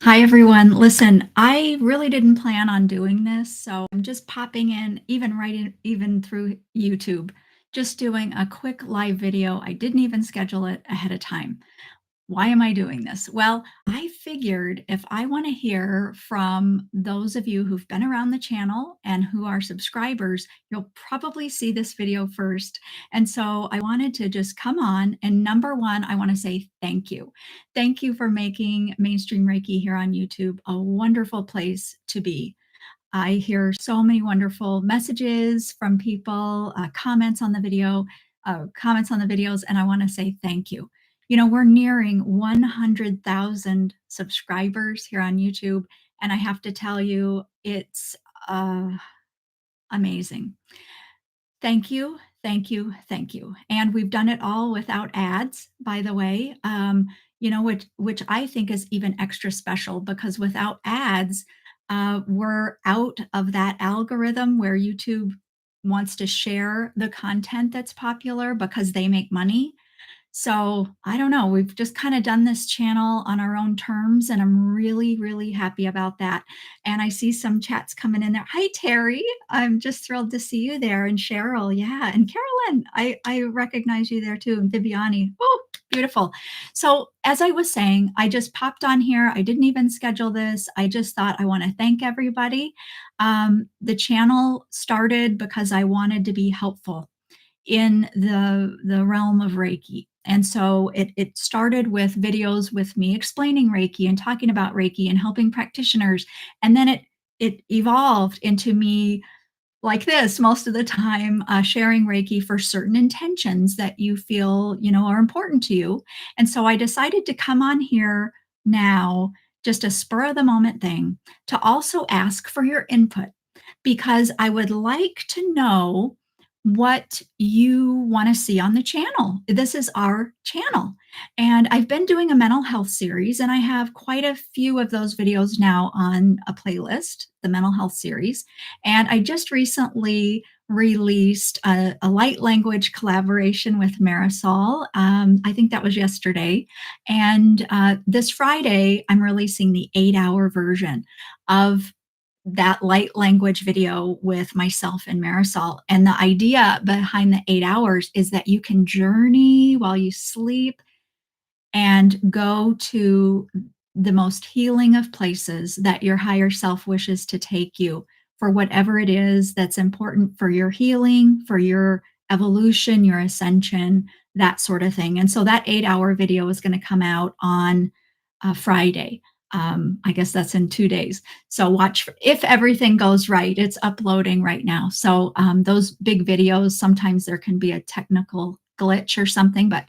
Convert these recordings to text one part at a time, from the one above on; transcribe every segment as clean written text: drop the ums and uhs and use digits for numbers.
Hi, everyone. Listen, I really didn't plan on doing this, so I'm just popping in, even through YouTube, just doing a quick live video. I didn't even schedule it ahead of time. Why am I doing this? Well, I figured if I want to hear from those of you who've been around the channel and who are subscribers, you'll probably see this video first. And so I wanted to just come on. And number one, I want to say thank you. Thank you for making Mainstream Reiki here on YouTube a wonderful place to be. I hear so many wonderful messages from people, comments on the videos, and I want to say thank you. You know, we're nearing 100,000 subscribers here on YouTube, and I have to tell you, it's uh, amazing. Thank you, thank you, thank you. And we've done it all without ads, by the way. Which I think is even extra special because without ads, we're out of that algorithm where YouTube wants to share the content that's popular because they make money. So I don't know. We've just kind of done this channel on our own terms, and I'm really, really happy about that. And I see some chats coming in there. Hi, Terry. I'm just thrilled to see you there. And Cheryl, yeah. And Carolyn, I recognize you there too. And Viviani. Oh, beautiful. So as I was saying, I just popped on here. I didn't even schedule this. I just thought I want to thank everybody. The channel started because I wanted to be helpful in the realm of Reiki. And so it started with videos with me explaining Reiki and talking about Reiki and helping practitioners. And then it evolved into me like this most of the time, sharing Reiki for certain intentions that you feel, are important to you. And so I decided to come on here now, just a spur of the moment thing, to also ask for your input because I would like to know what you want to see on the channel. This is our channel. And I've been doing a mental health series, and I have quite a few of those videos now on a playlist, the mental health series. And I just recently released a light language collaboration with Marisol. I think that was yesterday. And this Friday, I'm releasing the 8-hour version of that light language video with myself and Marisol. And the idea behind the 8 hours is that you can journey while you sleep and go to the most healing of places that your higher self wishes to take you for whatever it is that's important for your healing, for your evolution, your ascension, that sort of thing. And so that 8-hour video is going to come out on Friday. I guess that's in 2 days. So watch if everything goes right. It's uploading right now. So those big videos, sometimes there can be a technical glitch or something, but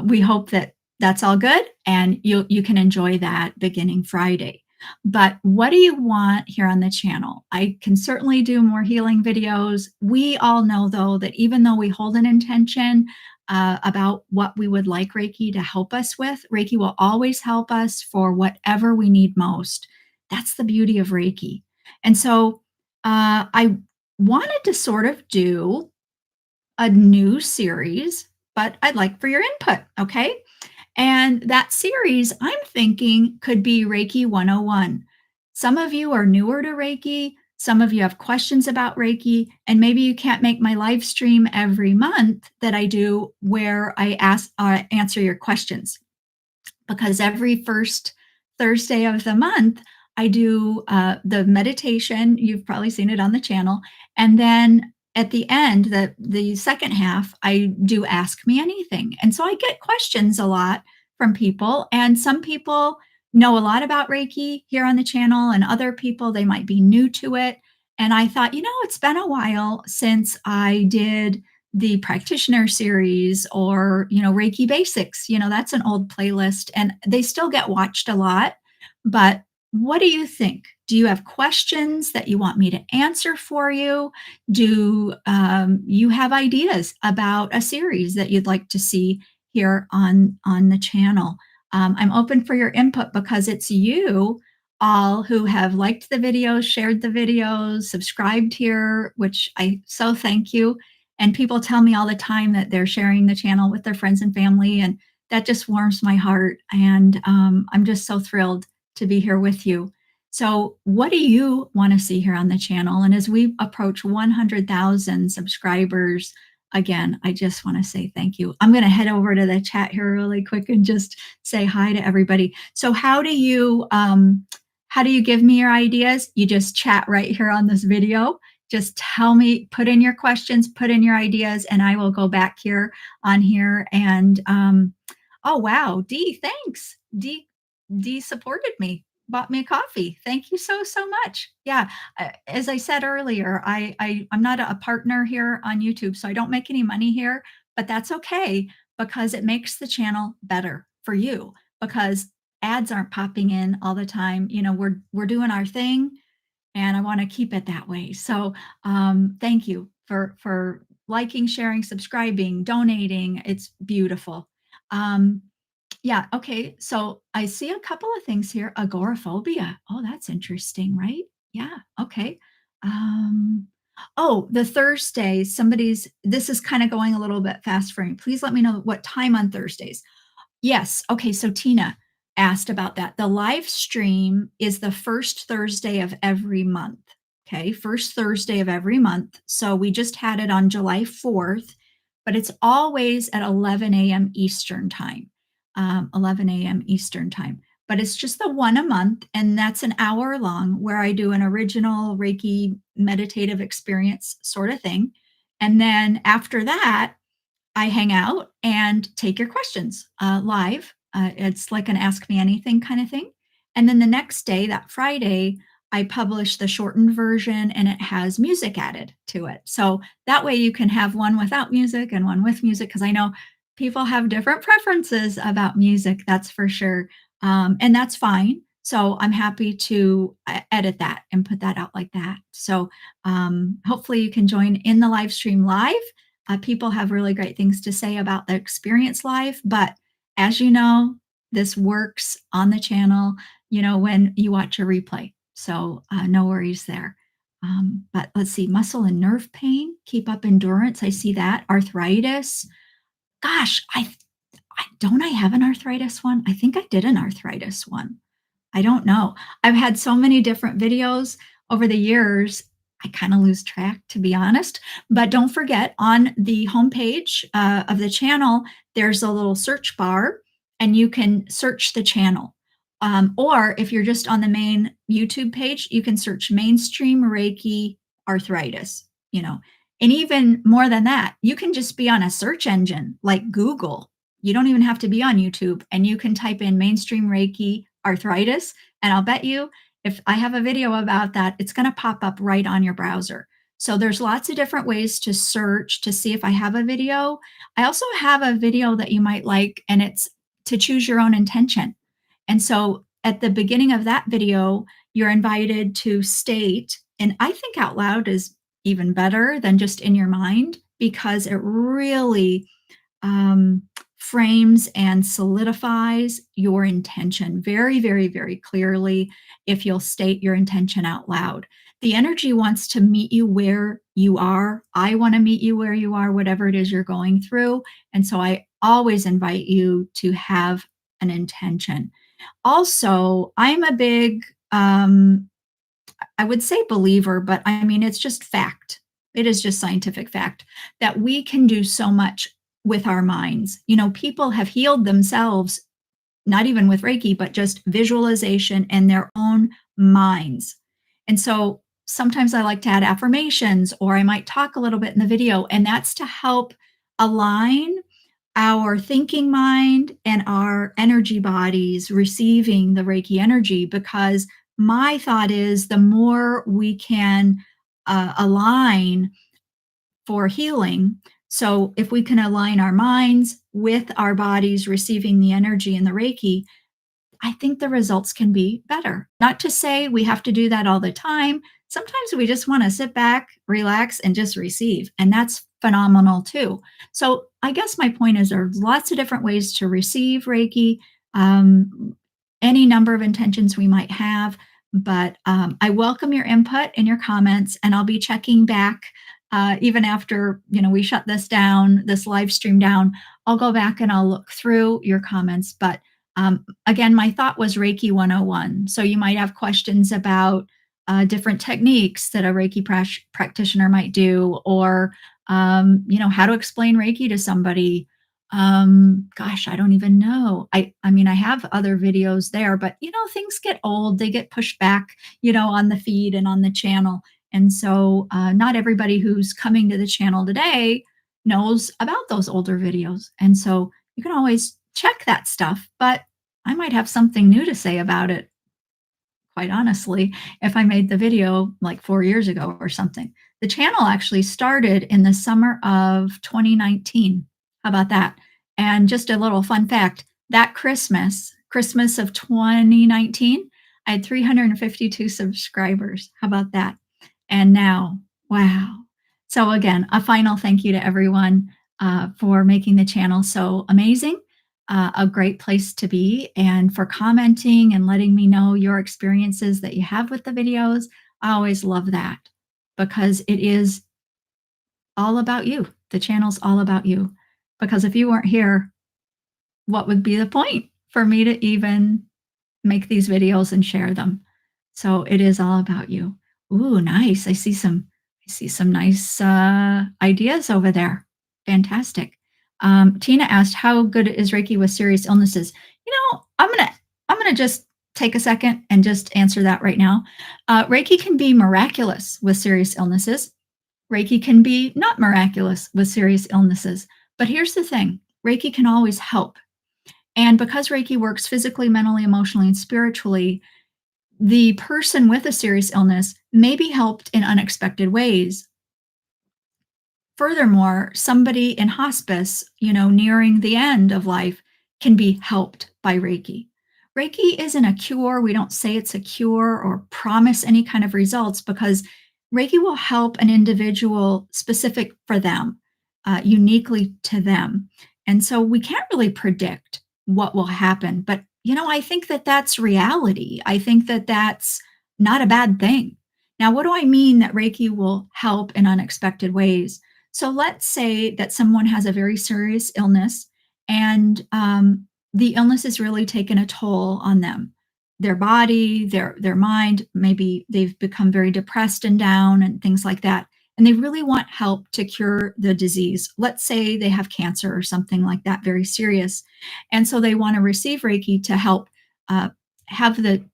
we hope that that's all good and you can enjoy that beginning Friday. But what do you want here on the channel? I can certainly do more healing videos. We all know, though, that even though we hold an intention about what we would like Reiki to help us with, Reiki will always help us for whatever we need most. That's the beauty of Reiki. And so I wanted to sort of do a new series, but I'd like for your input, okay? And that series, I'm thinking, could be Reiki 101. Some of you are newer to Reiki, some of you have questions about Reiki, and maybe you can't make my live stream every month that I do where I answer your questions. Because every first Thursday of the month, I do the meditation. You've probably seen it on the channel. And then at the end, the second half, I do Ask Me Anything. And so I get questions a lot from people. And some people know a lot about Reiki here on the channel, and other people, they might be new to it. And I thought, it's been a while since I did the practitioner series or Reiki basics. That's an old playlist and they still get watched a lot. But what do you think? Do you have questions that you want me to answer for you? Do you have ideas about a series that you'd like to see here on the channel? I'm open for your input because it's you all who have liked the videos, shared the videos, subscribed here, which I so thank you. And people tell me all the time that they're sharing the channel with their friends and family, and that just warms my heart. And I'm just so thrilled to be here with you. So, what do you want to see here on the channel? And as we approach 100,000 subscribers, again, I just want to say thank you. I'm going to head over to the chat here really quick and just say hi to everybody. So, how do you give me your ideas? You just chat right here on this video. Just tell me, put in your questions, put in your ideas, and I will go back here on here. And oh wow, Dee, thanks. Dee supported me, bought me a coffee. Thank you so much. Yeah, as I said earlier, I'm not a partner here on YouTube, so I don't make any money here, but that's okay because it makes the channel better for you because ads aren't popping in all the time. You know, we're doing our thing, and I want to keep it that way. So thank you for liking, sharing, subscribing, donating. It's beautiful. Um, yeah. Okay. So I see a couple of things here. Agoraphobia. Oh, that's interesting, right? Yeah. Okay. Um, oh, the Thursday. This is kind of going a little bit fast for me. Please let me know what time on Thursdays. Yes. Okay. So Tina asked about that. The live stream is the first Thursday of every month. Okay. First Thursday of every month. So we just had it on July 4th, but it's always at 11 a.m. Eastern time. 11 a.m. Eastern time. But it's just the one a month, and that's an hour long where I do an original Reiki meditative experience sort of thing. And then after that, I hang out and take your questions live. It's like an ask me anything kind of thing. And then the next day, that Friday, I publish the shortened version and it has music added to it. So that way you can have one without music and one with music because I know people have different preferences about music, that's for sure. And that's fine. So I'm happy to edit that and put that out like that. So hopefully you can join in the live stream live. People have really great things to say about the experience live, but as you know, this works on the channel, you know, when you watch a replay. So no worries there. But let's see, muscle and nerve pain, keep up endurance. I see that. Arthritis. Gosh, don't I have an arthritis one? I think I did an arthritis one. I don't know. I've had so many different videos over the years. I kind of lose track, to be honest. But don't forget, on the homepage of the channel, there's a little search bar, and you can search the channel. Or if you're just on the main YouTube page, you can search mainstream Reiki arthritis, you know. And even more than that, you can just be on a search engine like Google. You don't even have to be on YouTube, and you can type in mainstream Reiki arthritis, and I'll bet you if I have a video about that, it's going to pop up right on your browser. So there's lots of different ways to search to see if I have a video. I also have a video that you might like, and it's to choose your own intention. And so at the beginning of that video, you're invited to state, and I think out loud is even better than just in your mind because it really um, frames and solidifies your intention very clearly if you'll state your intention out loud. The energy wants to meet you where you are. I want to meet you where you are, whatever it is you're going through. And so I always invite you to have an intention. Also, I'm a big, I would say believer, but I mean, it's just fact. It is just scientific fact that we can do so much with our minds. You know, people have healed themselves, not even with Reiki, but just visualization and their own minds. And so sometimes I like to add affirmations, or I might talk a little bit in the video, and that's to help align our thinking mind and our energy bodies receiving the Reiki energy. Because my thought is the more we can align for healing. So if we can align our minds with our bodies receiving the energy and the Reiki, I think the results can be better. Not to say we have to do that all the time. Sometimes we just want to sit back, relax, and just receive. And that's phenomenal too. So I guess my point is there's lots of different ways to receive Reiki, any number of intentions we might have. But I welcome your input and your comments, and I'll be checking back even after we shut this down, this live stream down. I'll go back and I'll look through your comments. But Again, my thought was Reiki 101. So you might have questions about different techniques that a Reiki practitioner might do, or how to explain Reiki to somebody. Gosh, I don't even know. I mean, I have other videos there, but things get old. They get pushed back, on the feed and on the channel. And so, not everybody who's coming to the channel today knows about those older videos. And so, you can always check that stuff, but I might have something new to say about it, quite honestly, if I made the video like 4 years ago or something. The channel actually started in the summer of 2019. How about that? And just a little fun fact, that Christmas of 2019, I had 352 subscribers. How about that? And now, wow. So again, a final thank you to everyone for making the channel so amazing, a great place to be, and for commenting and letting me know your experiences that you have with the videos. I always love that because it is all about you. The channel's all about you. Because if you weren't here, what would be the point for me to even make these videos and share them? So it is all about you. Ooh, nice. I see some nice ideas over there. Fantastic. Tina asked, "How good is Reiki with serious illnesses?" I'm gonna just take a second and just answer that right now. Reiki can be miraculous with serious illnesses. Reiki can be not miraculous with serious illnesses. But here's the thing: Reiki can always help. And because Reiki works physically, mentally, emotionally, and spiritually, the person with a serious illness may be helped in unexpected ways. Furthermore, somebody in hospice, nearing the end of life, can be helped by Reiki. Reiki isn't a cure. We don't say it's a cure or promise any kind of results, because Reiki will help an individual specific for them, uniquely to them. And so we can't really predict what will happen. But, I think that that's reality. I think that that's not a bad thing. Now, what do I mean that Reiki will help in unexpected ways? So let's say that someone has a very serious illness, and the illness has really taken a toll on them, their body, their mind. Maybe they've become very depressed and down and things like that. And they really want help to cure the disease. Let's say they have cancer or something like that, very serious. And so they want to receive Reiki to help uh, have the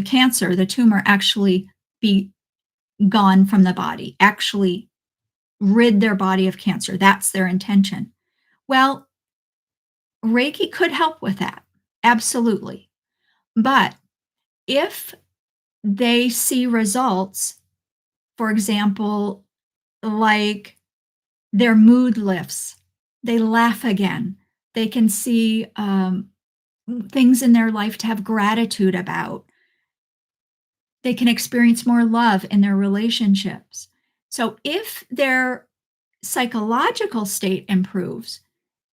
cancer, the tumor, actually be gone from the body, actually rid their body of cancer. That's their intention. Well, Reiki could help with that. Absolutely. But if they see results, for example, like their mood lifts, they laugh again, they can see things in their life to have gratitude about, they can experience more love in their relationships. So if their psychological state improves,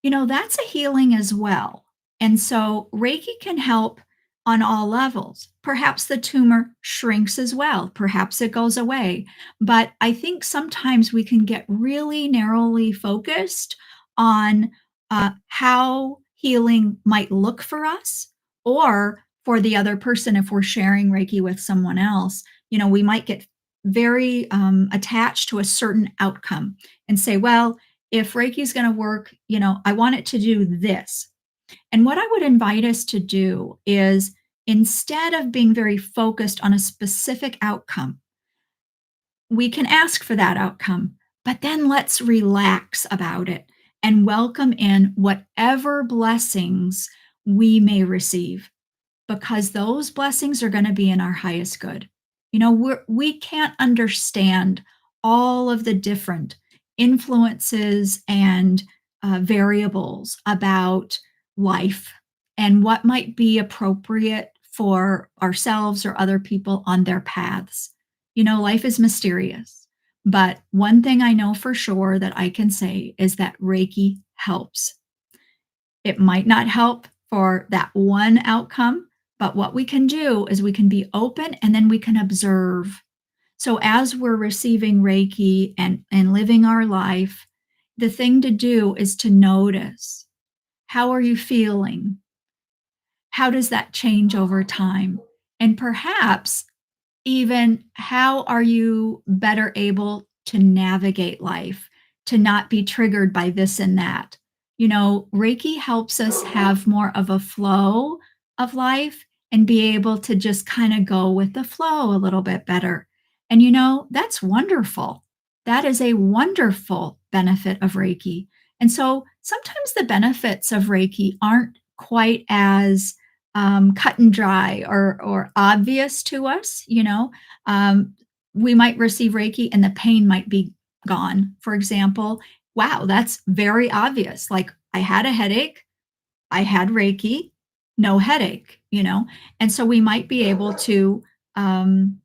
that's a healing as well. And so Reiki can help on all levels. Perhaps the tumor shrinks as well. Perhaps it goes away. But I think sometimes we can get really narrowly focused on how healing might look for us or for the other person. If we're sharing Reiki with someone else, we might get very attached to a certain outcome and say, well, if Reiki is going to work, I want it to do this. And what I would invite us to do is, instead of being very focused on a specific outcome, we can ask for that outcome, but then let's relax about it and welcome in whatever blessings we may receive, because those blessings are going to be in our highest good. We can't understand all of the different influences and variables about life and what might be appropriate for ourselves or other people on their paths. Life is mysterious. But one thing I know for sure that I can say is that Reiki helps. It might not help for that one outcome, but what we can do is we can be open and then we can observe. So as we're receiving Reiki and living our life, the thing to do is to notice, how are you feeling? how does that change over time? And perhaps even how are you better able to navigate life, to not be triggered by this and that? You know, Reiki helps us have more of a flow of life and be able to just kind of go with the flow a little bit better. And you know, that's wonderful. That is a wonderful benefit of Reiki. And so sometimes the benefits of Reiki aren't quite as cut and dry or obvious to us. You know, um, we might receive Reiki and the pain might be gone. For example, wow, that's very obvious. Like I had a headache, I had Reiki, no headache. You know, and so we might be able to, um,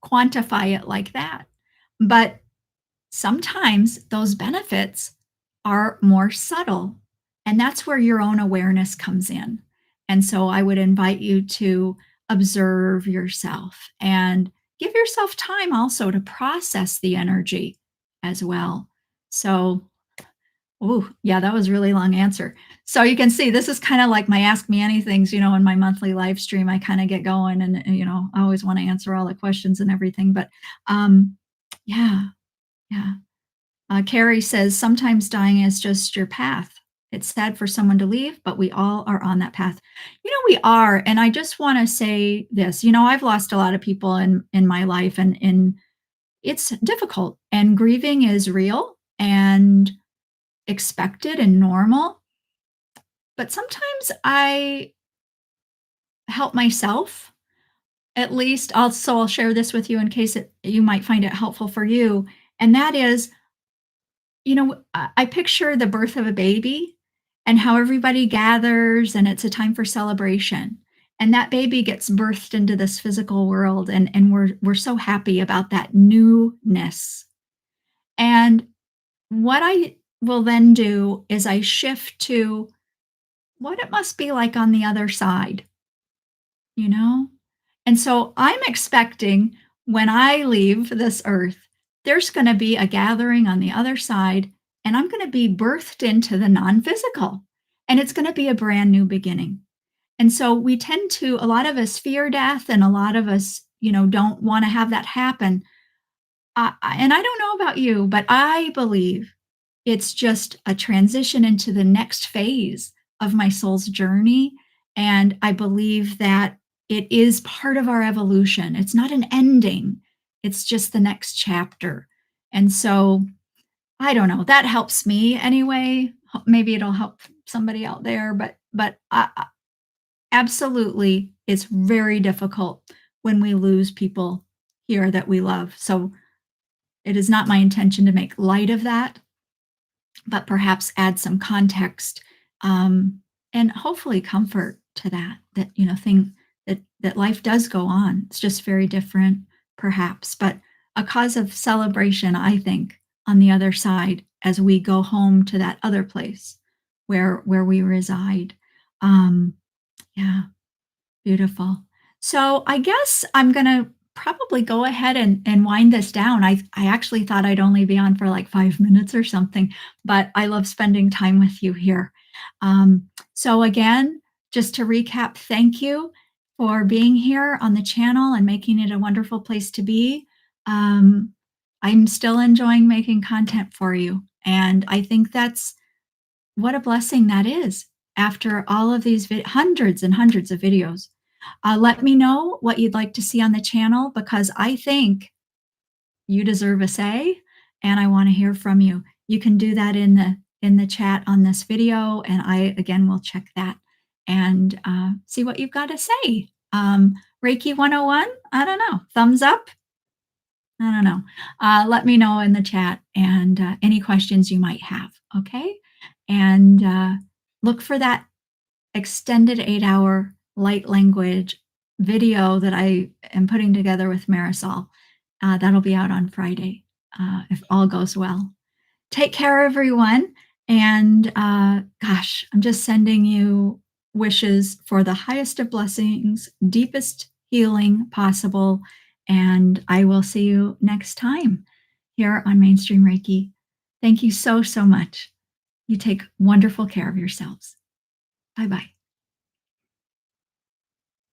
quantify it like that. But sometimes those benefits are more subtle, and that's where your own awareness comes in. And so I would invite you to observe yourself and give yourself time also to process the energy as well. So, oh, yeah, that was a really long answer. So you can see this is kind of like my ask me anythings, in my monthly live stream. I kind of get going and I always want to answer all the questions and everything. But yeah, yeah. Carrie says, sometimes dying is just your path. It's sad for someone to leave, but we all are on that path. We are. And I just want to say this, I've lost a lot of people in my life and it's difficult and grieving is real and expected and normal. But sometimes I help myself. At least I'll share this with you in case you might find it helpful for you. And that is, I picture the birth of a baby and how everybody gathers and it's a time for celebration. And that baby gets birthed into this physical world and we're so happy about that newness. And what I will then do is I shift to what it must be like on the other side, you know? And so I'm expecting when I leave this earth, there's going to be a gathering on the other side, and I'm going to be birthed into the non physical, and it's going to be a brand new beginning. And so we tend to, a lot of us fear death, and a lot of us, don't want to have that happen. And I don't know about you, but I believe it's just a transition into the next phase of my soul's journey. And I believe that it is part of our evolution. It's not an ending, it's just the next chapter. And so I don't know, that helps me anyway. Maybe it'll help somebody out there, but absolutely, it's very difficult when we lose people here that we love. So it is not my intention to make light of that, but perhaps add some context, and hopefully comfort to that thing that life does go on. It's just very different perhaps, but a cause of celebration, I think, on the other side as we go home to that other place where we reside. Yeah. Beautiful. So I guess I'm gonna probably go ahead and wind this down. I actually thought I'd only be on for like 5 minutes or something, but I love spending time with you here. So again, just to recap, thank you for being here on the channel and making it a wonderful place to be. Um, I'm still enjoying making content for you, and I think that's what a blessing that is after all of these hundreds and hundreds of videos. Let me know what you'd like to see on the channel because I think you deserve a say and I want to hear from you. You can do that in the chat on this video, and I again will check that and see what you've got to say. Reiki 101, I don't know. Thumbs up? I don't know. Let me know in the chat and any questions you might have. Okay. And look for that extended 8-hour light language video that I am putting together with Marisol. That'll be out on Friday if all goes well. Take care, everyone. And gosh, I'm just sending you wishes for the highest of blessings, deepest healing possible. And I will see you next time here on Mainstream Reiki. Thank you so, so much. You take wonderful care of yourselves. Bye bye.